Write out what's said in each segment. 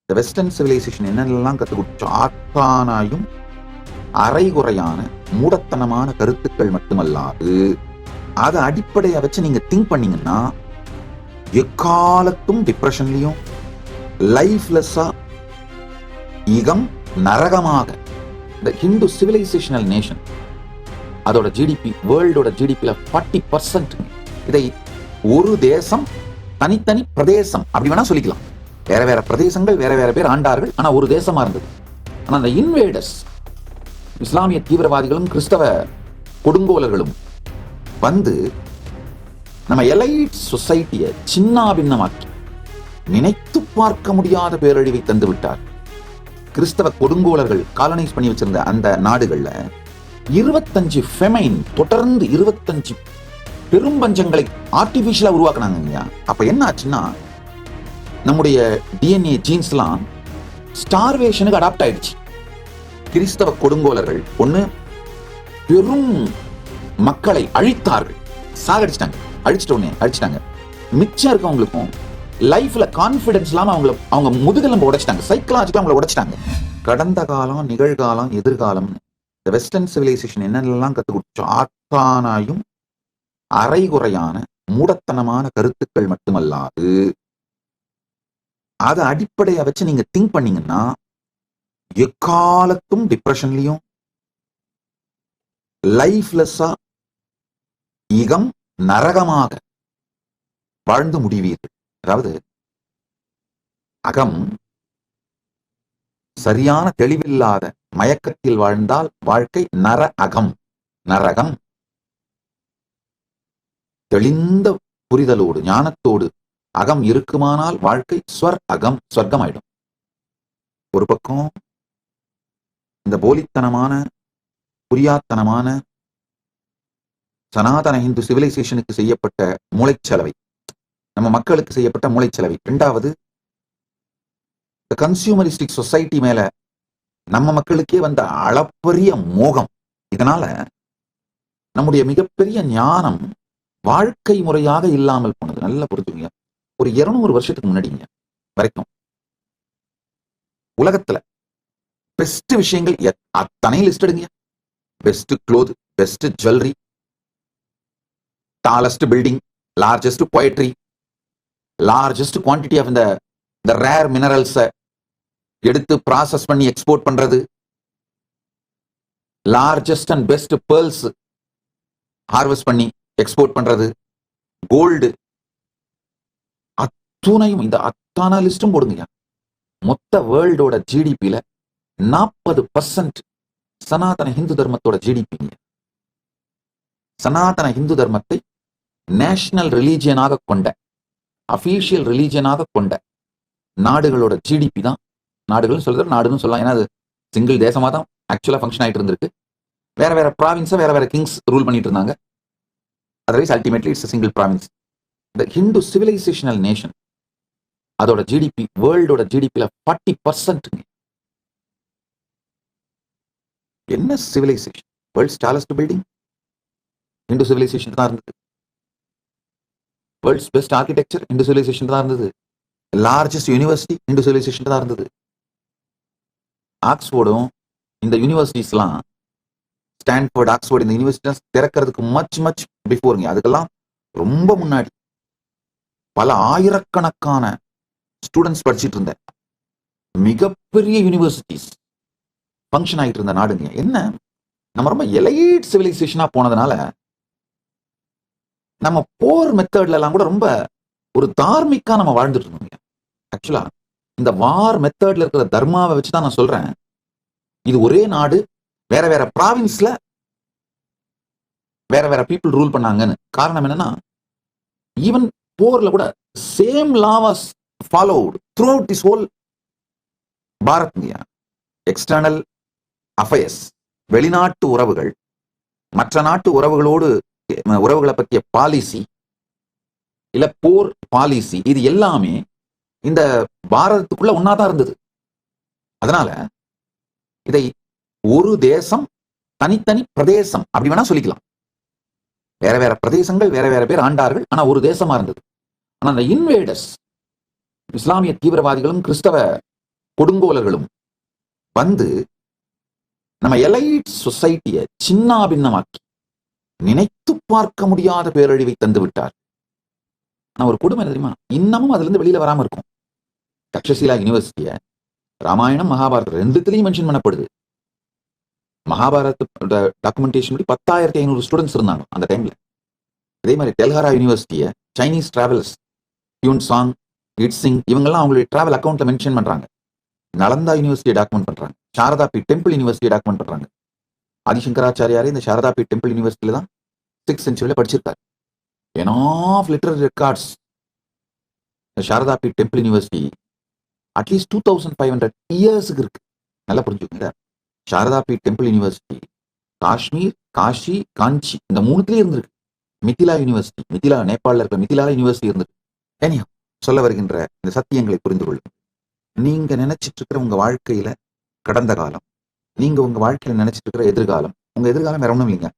இந்த western civilisation என்னென்னலாம் கற்றுக் கொடுத்தோம், ஆத்தானாயும் அரைகுறையான மூடத்தனமான கருத்துக்கள் மட்டுமல்லாது அதை அடிப்படையா வச்சு நீங்க திங்க் பண்ணீங்கன்னா எக்காலத்தும் டிப்ரெஷன்லயும் லைஃப்லெஸ்ஸா இகம் நரகமாக இந்த ஹிந்து சிவிலைசேஷனல் நேஷன் அதோட ஜிடிபி வேர்ல்டோட ஜிடிபியில 40%. இதை ஒரு தேசம் தனித்தனி பிரதேசம் அப்படி வேணா சொல்லிக்கலாம். வேற வேற பிரதேசங்கள் வேற வேற பேர் ஆண்டார்கள், ஆனா ஒரு தேசமா இருந்தது. ஆனா அந்த இன்வேடர்ஸ் இஸ்லாமிய தீவிரவாதிகளும் கிறிஸ்தவ கொடுங்கோலர்களும் வந்து நம்ம எலைட் சொசைட்டியை சின்னாபின்னமாக்கி நினைத்து பார்க்க முடியாத பேரழிவை தந்து விட்டார். கிறிஸ்தவ கொடுங்கோலர்கள் காலனைஸ் பண்ணி வச்சிருந்த அந்த நாடுகள்ல 25 ஃபெமைன் தொடர்ந்து 25 பெரும்பஞ்சங்களை ஆர்டிபிஷியலா உருவாக்குனாங்க. அப்ப என்ன ஆச்சுன்னா நம்முடைய டிஎன்ஏ ஜீன்ஸ்லாம் ஸ்டார்வேஷனுக்கு அடாப்ட் ஆயிடுச்சு. கிறிஸ்தவ கொடுங்கோலர்கள் ஒண்ணு பெரும் மக்களை அழித்தார்கள், சாகடிச்சிட்டாங்க. அழிச்சிட்டாங்க. மிச்சம் இருக்கவங்களுக்கும் லைஃப்ல கான்பிடன்ஸ் இல்லாம அவங்க முதுகெலும்பு உடைச்சிட்டாங்க, சைக்கலாஜிக்கலா அவங்களை உடைச்சிட்டாங்க. கடந்த காலம், நிகழ்காலம், எதிர்காலம் இந்த வெஸ்டர்ன் சிவிலைசேஷன் என்னென்னலாம் கற்றுக் கொடுத்தோம், ஆத்தானாயும் அரைகுறையான மூடத்தனமான கருத்துக்கள் மட்டுமல்லாது அதை அடிப்படையா வச்சு நீங்க திங்க் பண்ணீங்கன்னா எக்காலத்தும் டிப்ரெஷன்லயும் லைஃப்லெஸ்ஸா இகம் நரகமாக வாழ்ந்து முடிவீர்கள். அதாவது அகம் சரியான தெளிவில்லாத மயக்கத்தில் வாழ்ந்தால் வாழ்க்கை நரகம். தெளிந்த புரிதலோடு ஞானத்தோடு அகம் இருக்குமானால் வாழ்க்கை சொர்க்கம் ஆயிடும். ஒரு பக்கம் இந்த போலித்தனமான புரியாத்தனமான சனாதன இந்து சிவிலைசேஷனுக்கு செய்யப்பட்ட மூளைச்சலவை, நம்ம மக்களுக்கு செய்யப்பட்ட மூளைச்சலவை. இரண்டாவது கன்சியூமரிஸ்டிக் சொசைட்டி மேல நம்ம மக்களுக்கே வந்த அளப்பரிய மோகம். இதனால நம்முடைய மிகப்பெரிய ஞானம் வாழ்க்கை முறையாக இல்லாமல் போனது. நல்லா புரிஞ்சுங்க. ஒரு 200 வருஷத்துக்கு முன்னாடிங்க வரைக்கும் உலகத்துல பெஸ்ட் விஷயங்கள் அத்தனை லிஸ்ட் எடுங்க. Best cloth, best jewellery, tallest building, largest poetry, largest quantity of இந்த ரேர் மினரல்ஸை எடுத்து ப்ராசஸ் பண்ணி எக்ஸ்போர்ட் பண்றது, largest and best pearls harvest பண்ணி எக்ஸ்போர்ட் பண்றது, கோல்டு, அத்துணையும் இந்த அத்தான லிஸ்டும் போடுங்க. மொத்த வேர்ல்டோட ஜிடிபியில 40% சனாதன இந்து தர்மத்தோட ஜிடிபி. சனாதன இந்து தர்மத்தை நேஷனல் ரிலீஜியனாக கொண்ட, அபிஷியல் ரிலீஜியனாக கொண்ட நாடுகளோட ஜிடிபி தான். நாடுகள் சொல்றது நாடுன்னு சொல்லலாம், ஏன்னா அது சிங்கிள் தேசமா தான் ஆக்சுவலா ஃபங்க்ஷன் ஆயிட்டு இருந்திருக்கு. வேற வேற ப்ராவின்ஸை வேற வேற கிங்ஸ் ரூல் பண்ணிட்டு இருந்தாங்க. Otherwise ultimately it's single province. இந்த ஹிந்து சிவிலைசேஷனல் நேஷன் அதோட ஜிடிபி வேர்ல்டோட ஜிடிபியில 40%. என்ன civilisation? World's tallest building Hindu civilisation தான் இருந்தது. World's best architecture Hindu civilisation தான் இருந்தது. லார்ஜஸ்ட் யூனிவர்சிட்டி ஹிந்து சிவிலைசேஷன் தான் இருந்தது. ஆக்ஸ்போர்டும் இந்த யூனிவர்சிட்டிஸ்லாம், ஸ்டான்ஃபோர்ட், ஆக்ஸ்போர்ட், இந்த யூனிவர்சிட்டிஸ் திறக்கிறதுக்கு மச் பிஃபோருங்க. அதுக்கெல்லாம் ரொம்ப முன்னாடி பல ஆயிரக்கணக்கான ஸ்டூடெண்ட்ஸ் படிச்சுட்டு இருந்த மிகப்பெரிய யூனிவர்சிட்டிஸ் ஃபங்க்ஷன் ஆகிட்டு இருந்த நாடுங்க. என்ன, நம்ம ரொம்ப எலைட் சிவிலைசேஷனா போனதுனால நம்ம போர் மெத்தட்ல எல்லாம் கூட ரொம்ப ஒரு தார்மிக்கா நம்ம வாழ்ந்துட்டு இருந்தோம். ஆக்சுவலா இந்த வார் மெத்தட்ல இருக்கிற தர்மாவை வச்சுதான் நான் சொல்றேன். இது ஒரே நாடு, வேற வேற ப்ராவின்ஸ்ல வேற வேற பீப்புள் ரூல் பண்ணாங்கன்னு. காரணம் என்னன்னா, ஈவன் போர்ல கூட same law was followed through out this whole Bharat. External affairs, வெளிநாட்டு உறவுகள், மற்ற நாட்டு உறவுகளை பற்றிய பாலிசி, இல்ல போர் பாலிசி, இது எல்லாமே இந்த பாரதத்துக்குள்ள ஒன்னாதான் இருந்தது. அதனால இதை ஒரு தேசம் தனித்தனி பிரதேசம் அப்படி வேணா சொல்லிக்கலாம். வேற வேற பிரதேசங்கள் வேற வேற பேர் ஆண்டார்கள், ஆனா ஒரு தேசமா இருந்தது. ஆனா அந்த இன்வேடர்ஸ் இஸ்லாமிய தீவிரவாதிகளும் கிறிஸ்தவ கொடுங்கோலர்களும் வந்து நம்ம எலைட் சொசைட்டியை சின்னாபின்னமாக்கி நினைத்து பார்க்க முடியாத பேரழிவை தந்து விட்டார். நான் ஒரு கொடுமை தெரியுமா, இன்னமும் அதுல இருந்து வெளியில வராம இருக்கும். தக்ஷசீலா யூனிவர்சிட்டிய ராமாயணம் மகாபாரதம் ரெண்டுத்திலையும் மென்ஷன் பண்ணப்படுது. மகாபாரத டாக்குமெண்டேஷன் படி 10,500 ஸ்டூடெண்ட்ஸ் இருந்தாங்க அந்த டைம்ல. அதே மாதிரி டெல்ஹாரா யூனிவர்சிட்டியை Chinese travellers Hiuen Tsang I Tsing இவங்கெல்லாம் அவங்களுடைய டிராவல் அக்கௌண்ட்ல மென்ஷன் பண்றாங்க. நலந்தா யூனிவர்சிட்டியை டாக்குமெண்ட் பண்றாங்க. சாரதா பீட் டெம்பிள் யூனிவர்சிட்டியை டாக்குமெண்ட் பண்றாங்க. ஆதிசங்கராச்சாரியாரே இந்த சாரதா பீட் டெம்பிள் யூனிவர்சிட்டியில தான் 6th சென்ச்சுரியில படிச்சிருக்காரு. Of literary records. Sharada Peeth temple university அட்லீஸ்ட் 2500 இயர்ஸுக்கு இருக்கு. நல்லா புரிஞ்சுக்கோங்க. சாரதா பீட் டெம்பிள் யூனிவர்சிட்டி காஷ்மீர், காஷி, காஞ்சி இந்த மூணுத்திலே இருந்திருக்கு. மிதிலா யூனிவர்சிட்டி, மிதிலா நேபாளில் இருக்கிற மிதிலா யூனிவர்சிட்டி இருந்திருக்கு. ஏனியா சொல்ல வருகின்ற இந்த சத்தியங்களை புரிந்து கொள்ளும். நீங்க நினைச்சிட்டு இருக்கிற உங்க வாழ்க்கையில கடந்த காலம், நீங்க உங்க வாழ்க்கையில நினைச்சிட்டு இருக்கிற எதிர்காலம், உங்க எதிர்காலம் வேற ஒண்ணும் இல்லைங்க.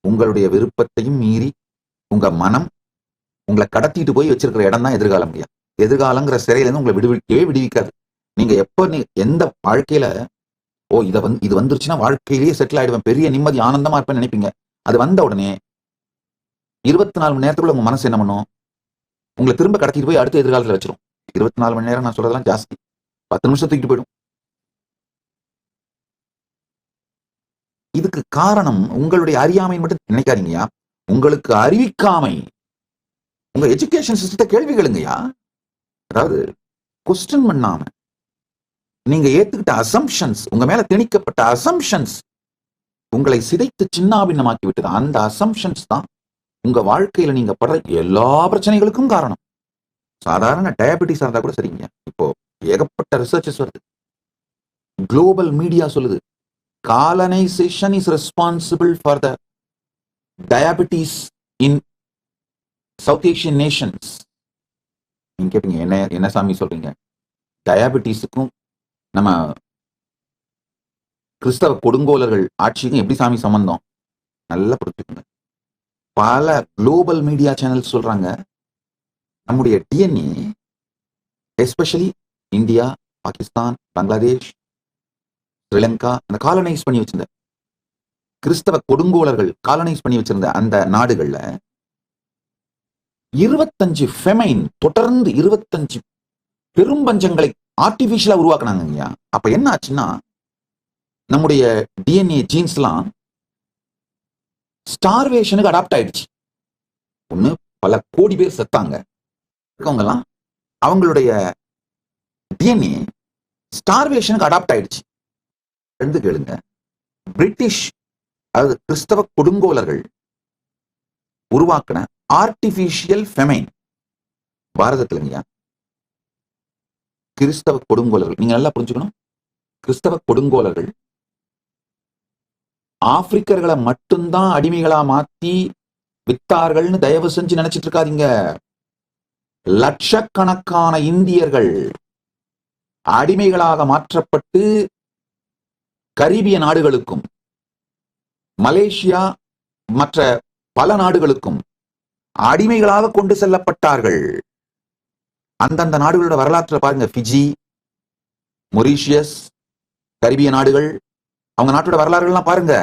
உங்களுடைய விருப்பத்தையும் மீறி உங்க மனம் உங்களை கடத்திட்டு போய் வச்சிருக்கிற இடம் தான் எதிர்காலம். எதிர்காலங்கிற சிறையில இருந்து உங்களை விடுவிக்காது. நீங்க எப்ப எந்த வாழ்க்கையில இது வந்துருச்சுன்னா வாழ்க்கையிலேயே செட்டில் ஆயிடுவேன், பெரிய நிம்மதி ஆனந்தமா இருப்பேன்னு நினைப்பீங்க. அது வந்த உடனே 24 மணி நேரத்துக்குள்ள உங்க மனசு என்ன பண்ணும், உங்களை திரும்ப கடத்திட்டு போய் அடுத்த எதிர்காலத்துல வச்சிரும். 24 மணி நேரம் நான் சொல்றதெல்லாம் ஜாஸ்தி, 10 நிமிஷம் தூக்கிட்டு போயிடும். இதுக்கு காரணம் உங்களுடைய அறியாமை மட்டும் நினைக்காதீங்கயா, உங்களுக்கு அறிவிக்காமை. உங்க எஜுகேஷன் சிஸ்டத்தை கேள்வி கேளுங்கயா. அதாவது கொஸ்டின் பண்ணாம நீங்க ஏத்துக்கிட்ட அசம்ஷன்ஸ், உங்க மேல திணிக்கப்பட்ட அசம்ஷன்ஸ் உங்களை சிதைத்து சின்னாபின்னமாக்கி விட்டது. அந்த அசம்ஷன்ஸ் தான் உங்க வாழ்க்கையில நீங்க படுற எல்லா பிரச்சனைகளுக்கும் காரணம். சாதாரண டயபெட்டிஸ் இருந்தா கூட சரிங்க, இப்போ ஏகப்பட்ட ரிசர்ச்சஸ் வருது. குளோபல் மீடியா சொல்லுது colonisation is responsible for the diabetes in South Asian Nations. நீங்க கேப்பீங்க, என்ன சாமி சொல்றீங்க? டயபெட்டிஸுக்கும் நம்ம கிறிஸ்தவ கொடுங்கோலர்கள் ஆட்சிக்கும் எப்படி சாமி சம்பந்தம்? நல்லா புரிஞ்சுக்கோங்க. பல குளோபல் மீடியா சேனல்ஸ் சொல்றாங்க நம்முடைய DNA especially India, Pakistan, Bangladesh, Sri Lanka அந்த காலனைஸ் பண்ணி வச்சிருந்த கிறிஸ்தவ கொடுங்கோலர்கள் காலனைஸ் பண்ணி வச்சிருந்த அந்த நாடுகள்ல 25 ஃபெமைன், தொடர்ந்து 25 பெரும்பஞ்சங்களை ஆர்டிபிஷியலா உருவாக்குனாங்க. அப்ப என்ன ஆச்சுன்னா நம்முடைய டிஎன்ஏ ஜீன்ஸ்லாம் ஸ்டார்வேஷனுக்கு அடாப்ட் ஆயிடுச்சு. ஒண்ணு பல கோடி பேர் செத்தாங்க இருக்கவங்க எல்லாம், அவங்களுடைய டிஎன்ஏ ஸ்டார்வேஷனுக்கு அடாப்ட் ஆயிடுச்சு. ரெண்டு கேளுங்க, பிரிட்டிஷ் அதாவது கிறிஸ்தவ கொடுங்கோலர்கள் உருவாக்கின ஆர்டிபிஷியல் ஃபெமைன் பாரதத்துலங்கய்யா. கிறிஸ்தவ கொடுங்கோலர்கள், நீங்க நல்லா புரிஞ்சுக்கணும், கிறிஸ்தவ கொடுங்கோலர்கள் ஆப்பிரிக்கர்களை மட்டும்தான் அடிமைகளா மாத்தி வித்தார்கள்னு தயவு செஞ்சு நினைச்சிட்டு இருக்காதீங்க. லட்சக்கணக்கான இந்தியர்கள் அடிமைகளாக மாற்றப்பட்டு கரீபிய நாடுகளுக்கும் மலேசியா மற்ற பல நாடுகளுக்கும் அடிமைகளாக கொண்டு செல்லப்பட்டார்கள். அந்தந்த நாடுகளோட வரலாற்றை பாருங்க. ஃபிஜி, மொரீஷியஸ், கரீபிய நாடுகள், அவங்க நாட்டோட வரலாறுகள்லாம் பாருங்க.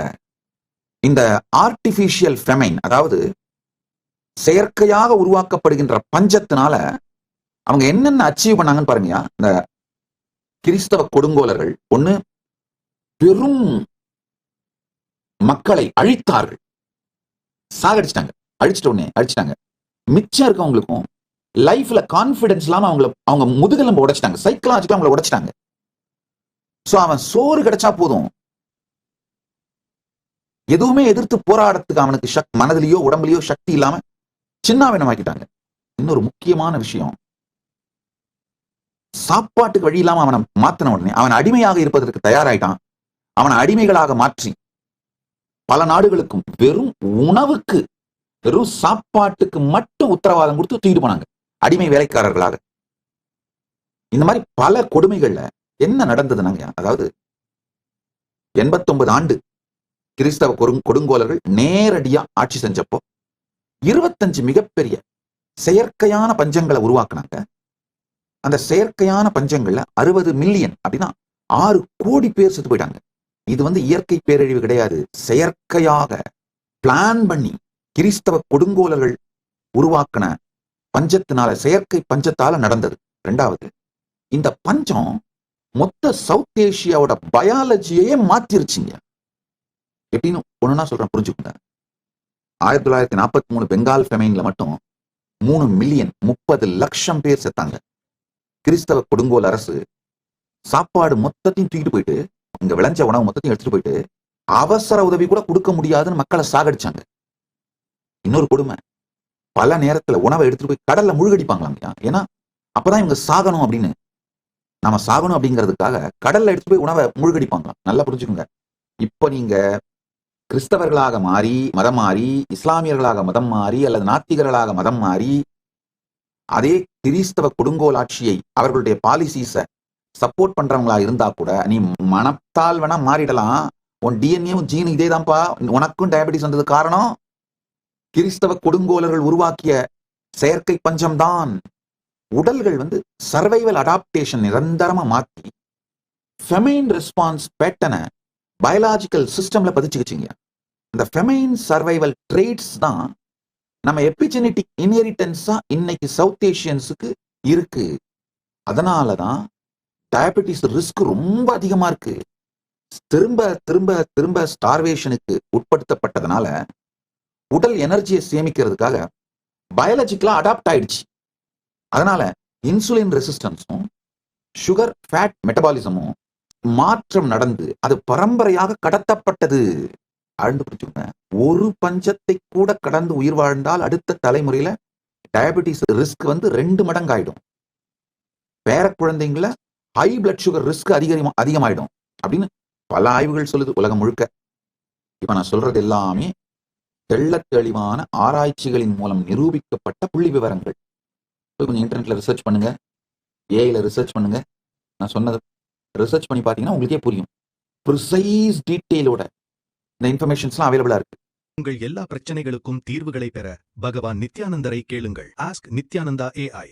இந்த ஆர்டிபிஷியல் ஃபெமைன், அதாவது செயற்கையாக உருவாக்கப்படுகின்ற பஞ்சத்தினால அவங்க என்னென்ன அச்சீவ் பண்ணாங்கன்னு பாருங்க. இந்த கிறிஸ்தவ கொடுங்கோலர்கள் ஒண்ணு பெரும் மக்களை அழித்தார்கள், சாகடிச்சிட்டாங்க. அழிச்சிட்டாங்க. மிச்சம் இருக்கவங்களுக்கும் லைஃப்ல கான்பிடன்ஸ் இல்லாம அவங்க முதுகெலும்பு உடைச்சிட்டாங்க, சைக்கலாஜிக்கலா அவங்களை உடைச்சிட்டாங்க. சோ அவன் சோறு கிடைச்சா போதும், எதுவுமே எதிர்த்து போராடத்துக்கு அவனுக்கு மனதிலேயோ உடம்புலயோ சக்தி இல்லாம சின்னாபின்னமாக்கிட்டாங்க. இன்னொரு முக்கியமான விஷயம், சாப்பாட்டுக்கு வழி இல்லாம அவனை மாத்தின உடனே அவன் அடிமையாக இருப்பதற்கு தயாராயிட்டான். அவனை அடிமைகளாக மாற்றி பல நாடுகளுக்கும் வெறும் உணவுக்கு, வெறும் சாப்பாட்டுக்கு மட்டும் உத்தரவாதம் கொடுத்து தூக்கிட்டு போனாங்க அடிமை வேலைக்காரர்களாக. இந்த மாதிரி பல கொடுமைகள்ல என்ன நடந்ததுனாங்க, அதாவது 89 ஆண்டு கிறிஸ்தவ கொடுங்கோலர்கள் நேரடியா ஆட்சி செஞ்சப்போ 25 மிகப்பெரிய செயற்கையான பஞ்சங்களை உருவாக்குனாங்க. அந்த செயற்கையான பஞ்சங்கள்ல 60 மில்லியன் அப்படின்னா 6 கோடி பேர் செத்து போயிட்டாங்க. இது வந்து இயற்கை பேரழிவு கிடையாது, செயற்கையாக பிளான் பண்ணி கிறிஸ்தவ கொடுங்கோலர்கள் உருவாக்கின பஞ்சத்தினால, செயற்கை பஞ்சத்தால நடந்தது. ரெண்டாவது, இந்த பஞ்சம் மொத்த சவுத் ஏசியாவோட பயாலஜியே மாத்திருச்சுங்க. எப்படின்னு ஒண்ணுன்னா சொல்றேன், புரிஞ்சுக்கோங்க. 1943 பெங்கால் ஃபெமைன்ல மட்டும் 3 மில்லியன் 30 லட்சம் பேர் செத்தாங்க. கிறிஸ்தவ கொடுங்கோல் அரசு சாப்பாடு மொத்தத்தையும் தூக்கிட்டு போயிட்டு, இங்க விளைஞ்ச உணவு மொத்தத்தையும் எடுத்துட்டு போயிட்டு அவசர உதவி கூட கொடுக்க முடியாதுன்னு மக்களை சாகடிச்சாங்க. இன்னொரு கொடுமை, பல நேரத்துல உணவை எடுத்துட்டு போய் கடல்ல முழுகடிப்பாங்களாம். ஏன்னா அப்பதான் இவங்க சாகணும் அப்படின்னு, நாம சாகணும் அப்படிங்கிறதுக்காக கடல்ல எடுத்துட்டு போய் உணவை முழுகடிப்பாங்களாம். நல்லா புரிஞ்சுக்கோங்க. இப்ப நீங்க கிறிஸ்தவர்களாக மாறி மதம் மாறி, இஸ்லாமியர்களாக மதம் மாறி, அல்லது நாத்திகர்களாக மதம் மாறி, அதே கிறிஸ்தவ கொடுங்கோல் ஆட்சியை அவர்களுடைய பாலிசிஸ சப்போர்ட் பண்றவங்களா இருந்தா கூட நீ மனத்தால் வேணா மாறிடலாம். உன் டிஎன்ஏவும் ஜீன் இதே தான்ப்பா, உனக்கும் டயபெட்டிஸ் வந்தது காரணம் கிறிஸ்தவ கொடுங்கோலர்கள் உருவாக்கிய செயற்கை பஞ்சம்தான். உடல்கள் வந்து சர்வைவல் அடாப்டேஷன் நிரந்தரமா மாத்தி ஃபெமைன் ரெஸ்பான்ஸ் பேட்டர்னை பயாலாஜிக்கல் சிஸ்டம்ல பதிச்சுக்கிச்சிங்க. இந்த ஃபெமைன் சர்வைவல் ட்ரேட்ஸ் தான் நம்ம எபிஜெனெட்டிக் இன்ஹெரிட்டன்ஸா இன்னைக்கு சவுத் ஏஷியன்ஸுக்கு இருக்கு. அதனாலதான் டயபெட்டிஸ் ரிஸ்க் ரொம்ப அதிகமா இருக்கு. திரும்ப திரும்ப திரும்ப ஸ்டார்வேஷனுக்கு உட்படுத்தப்பட்டதுனால உடல் எனர்ஜியை சேமிக்கிறதுக்காக பயாலஜிக்கலா அடாப்ட் ஆயிடுச்சு. அதனால இன்சுலின் ரெசிஸ்டன்ஸும் சுகர் ஃபேட் மெட்டபாலிசமும் மாற்றம் நடந்து அது பரம்பரையாக கடத்தப்பட்டது. ஆழ்ந்து புரிஞ்சுங்க. ஒரு பஞ்சத்தை கூட கடந்து உயிர் வாழ்ந்தால் அடுத்த தலைமுறையில டயபெட்டிஸ் ரிஸ்க் வந்து 2 மடங்கு ஆயிடும். பேர குழந்தைங்கள ஹை பிளட் சுகர் ரிஸ்க் அதிகமாயிடும் அப்படின்னு பல ஆய்வுகள் சொல்லுது உலகம் முழுக்க. இப்ப நான் சொல்றது எல்லாமே தெள்ள தெளிவான ஆராய்ச்சிகளின் மூலம் நிரூபிக்கப்பட்ட புள்ளி விவரங்கள். கொஞ்சம் இன்டர்நெட்ல ரிசர்ச் பண்ணுங்க, ஏஐல ரிசர்ச் பண்ணுங்க. நான் சொன்னது ரிசர்ச் பண்ணி பார்த்தீங்கன்னா உங்களுக்கே புரியும். ப்ரிசைஸ் டீட்டெயிலோட இந்த இன்ஃபர்மேஷன்ஸ்லாம் அவைலபிளா இருக்கு. உங்கள் எல்லா பிரச்சனைகளுக்கும் தீர்வுகளை பெற பகவான் நித்யானந்தரை கேளுங்கள். Ask Nithyananda AI.